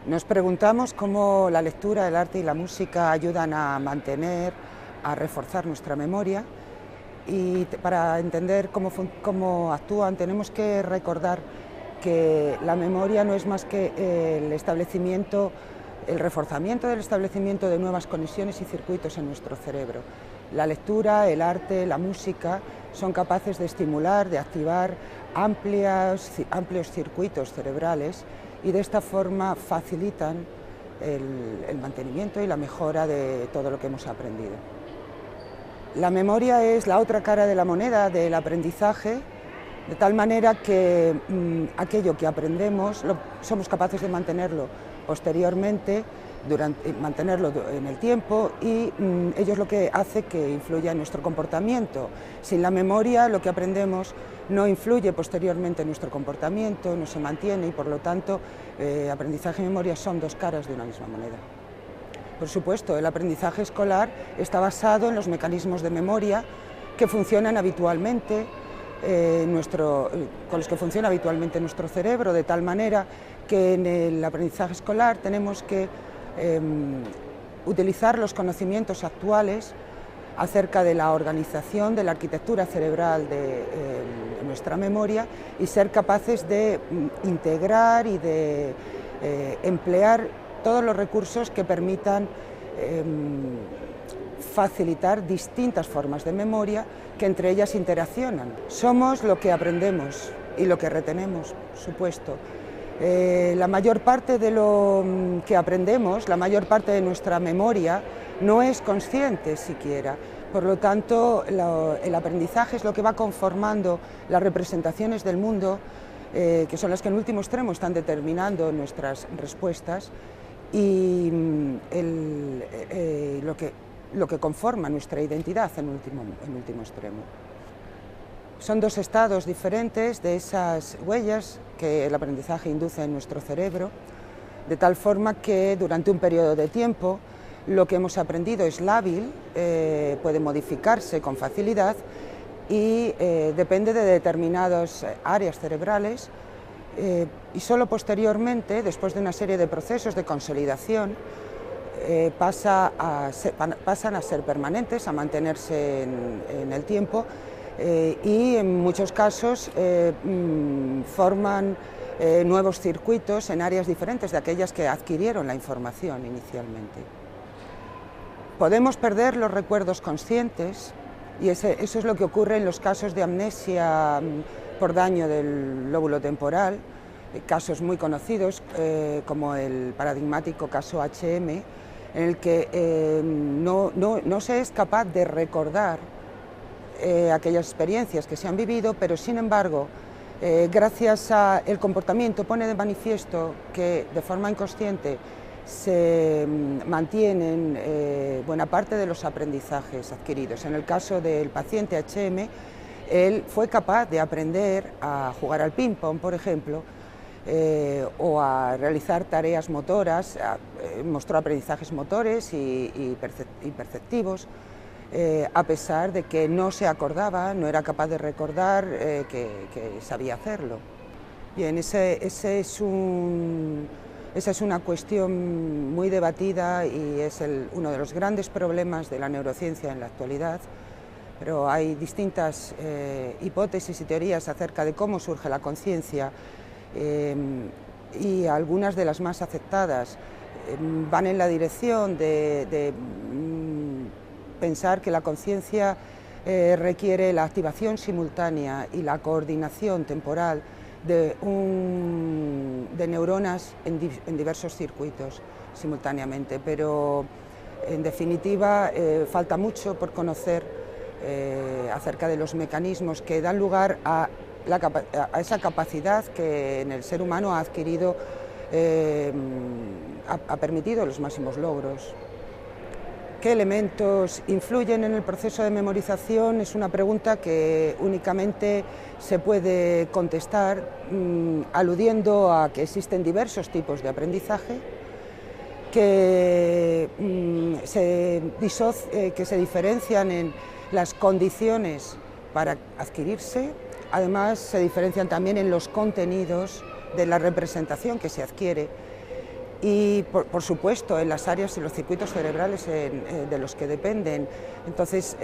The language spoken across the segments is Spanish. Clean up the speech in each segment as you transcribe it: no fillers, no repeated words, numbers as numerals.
Nos preguntamos cómo la lectura, el arte y la música ayudan a mantener, a reforzar nuestra memoria, y para entender cómo actúan tenemos que recordar que la memoria no es más que el reforzamiento del establecimiento de nuevas conexiones y circuitos en nuestro cerebro. La lectura, el arte, la música son capaces de estimular, de activar amplios circuitos cerebrales y de esta forma facilitan el mantenimiento y la mejora de todo lo que hemos aprendido. La memoria es la otra cara de la moneda del aprendizaje, de tal manera que aquello que aprendemos somos capaces de mantenerlo posteriormente, mantenerlo en el tiempo, y ello es lo que hace que influya en nuestro comportamiento. Sin la memoria, lo que aprendemos no influye posteriormente en nuestro comportamiento, no se mantiene, y por lo tanto aprendizaje y memoria son dos caras de una misma moneda. Por supuesto, el aprendizaje escolar está basado en los mecanismos de memoria que funcionan habitualmente, con los que funciona habitualmente nuestro cerebro, de tal manera que en el aprendizaje escolar tenemos que utilizar los conocimientos actuales acerca de la organización, de la arquitectura cerebral de nuestra memoria, y ser capaces de integrar y de emplear todos los recursos que permitan facilitar distintas formas de memoria que entre ellas interaccionan. Somos lo que aprendemos y lo que retenemos, por supuesto. La mayor parte de lo que aprendemos, la mayor parte de nuestra memoria, no es consciente siquiera. Por lo tanto, el aprendizaje es lo que va conformando las representaciones del mundo, que son las que en último extremo están determinando nuestras respuestas, y lo que conforma nuestra identidad en último extremo. Son dos estados diferentes de esas huellas que el aprendizaje induce en nuestro cerebro, de tal forma que durante un periodo de tiempo lo que hemos aprendido es lábil, puede modificarse con facilidad y depende de determinadas áreas cerebrales, y solo posteriormente, después de una serie de procesos de consolidación, pasan a ser permanentes, a mantenerse en el tiempo, y en muchos casos forman nuevos circuitos en áreas diferentes de aquellas que adquirieron la información inicialmente. Podemos perder los recuerdos conscientes, y eso es lo que ocurre en los casos de amnesia por daño del lóbulo temporal, casos muy conocidos como el paradigmático caso HM, en el que no se es capaz de recordar aquellas experiencias que se han vivido, pero sin embargo, gracias al comportamiento pone de manifiesto que de forma inconsciente se mantienen buena parte de los aprendizajes adquiridos. En el caso del paciente HM, él fue capaz de aprender a jugar al ping-pong, por ejemplo, o a realizar tareas motoras, mostró aprendizajes motores y perceptivos, a pesar de que no se acordaba, no era capaz de recordar que sabía hacerlo. Bien, esa es una cuestión muy debatida y es uno de los grandes problemas de la neurociencia en la actualidad, pero hay distintas hipótesis y teorías acerca de cómo surge la conciencia, y algunas de las más aceptadas van en la dirección de pensar que la conciencia requiere la activación simultánea y la coordinación temporal de neuronas en diversos circuitos simultáneamente, pero en definitiva falta mucho por conocer acerca de los mecanismos que dan lugar a esa capacidad que en el ser humano ha adquirido, ha permitido los máximos logros. ¿Qué elementos influyen en el proceso de memorización? Es una pregunta que únicamente se puede contestar aludiendo a que existen diversos tipos de aprendizaje que se diferencian en las condiciones para adquirirse. Además, se diferencian también en los contenidos de la representación que se adquiere, y por supuesto en las áreas y los circuitos cerebrales de los que dependen. Entonces,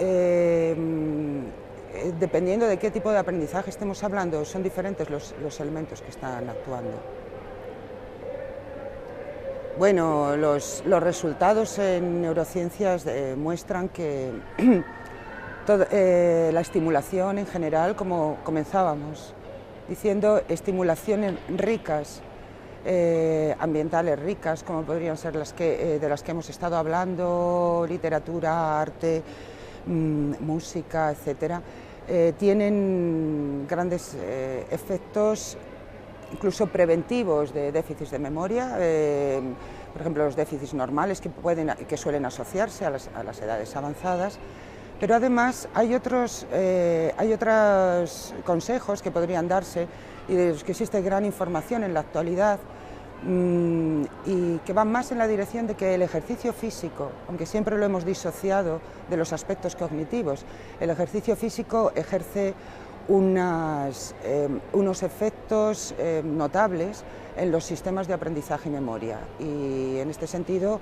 dependiendo de qué tipo de aprendizaje estemos hablando, son diferentes los elementos que están actuando. Bueno, los resultados en neurociencias muestran que la estimulación en general, como comenzábamos diciendo, estimulaciones ricas, ambientales ricas, como podrían ser de las que hemos estado hablando, literatura, arte, música, etcétera, tienen grandes efectos incluso preventivos de déficits de memoria, por ejemplo los déficits normales que suelen asociarse a las edades avanzadas, pero además hay otros consejos que podrían darse y de los que existe gran información en la actualidad y que van más en la dirección de que el ejercicio físico, aunque siempre lo hemos disociado de los aspectos cognitivos, el ejercicio físico ejerce unos efectos notables en los sistemas de aprendizaje y memoria, y en este sentido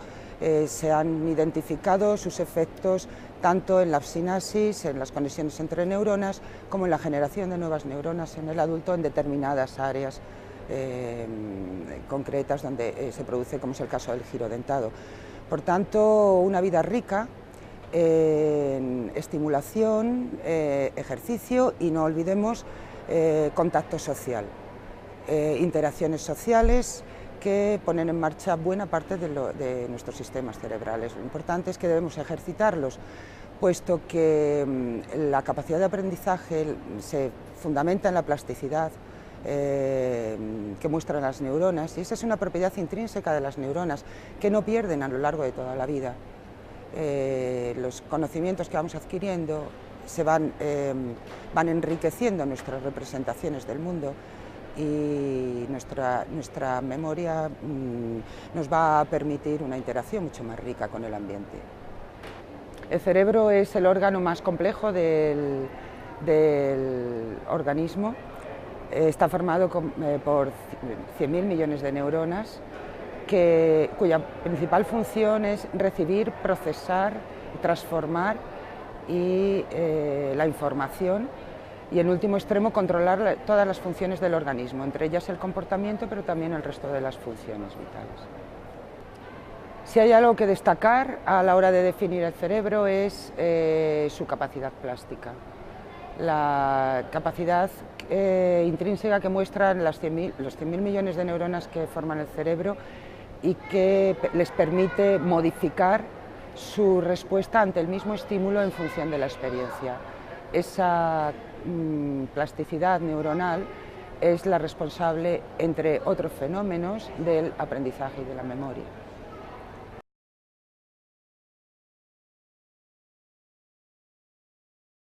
se han identificado sus efectos tanto en la sinapsis, en las conexiones entre neuronas, como en la generación de nuevas neuronas en el adulto en determinadas áreas concretas donde se produce, como es el caso del giro dentado. Por tanto, una vida rica en estimulación, ejercicio y no olvidemos contacto social, interacciones sociales que ponen en marcha buena parte de nuestros sistemas cerebrales. Lo importante es que debemos ejercitarlos, puesto que la capacidad de aprendizaje se fundamenta en la plasticidad que muestran las neuronas, y esa es una propiedad intrínseca de las neuronas que no pierden a lo largo de toda la vida. Los conocimientos que vamos adquiriendo van enriqueciendo nuestras representaciones del mundo, y nuestra memoria nos va a permitir una interacción mucho más rica con el ambiente. El cerebro es el órgano más complejo del organismo. Está formado por 100.000 millones de neuronas, cuya principal función es recibir, procesar, transformar la información y, en último extremo, controlar todas las funciones del organismo, entre ellas el comportamiento, pero también el resto de las funciones vitales. Si hay algo que destacar a la hora de definir el cerebro es su capacidad plástica, la capacidad intrínseca que muestran los 100.000 millones de neuronas que forman el cerebro y que les permite modificar su respuesta ante el mismo estímulo en función de la experiencia. Esa plasticidad neuronal es la responsable, entre otros fenómenos, del aprendizaje y de la memoria.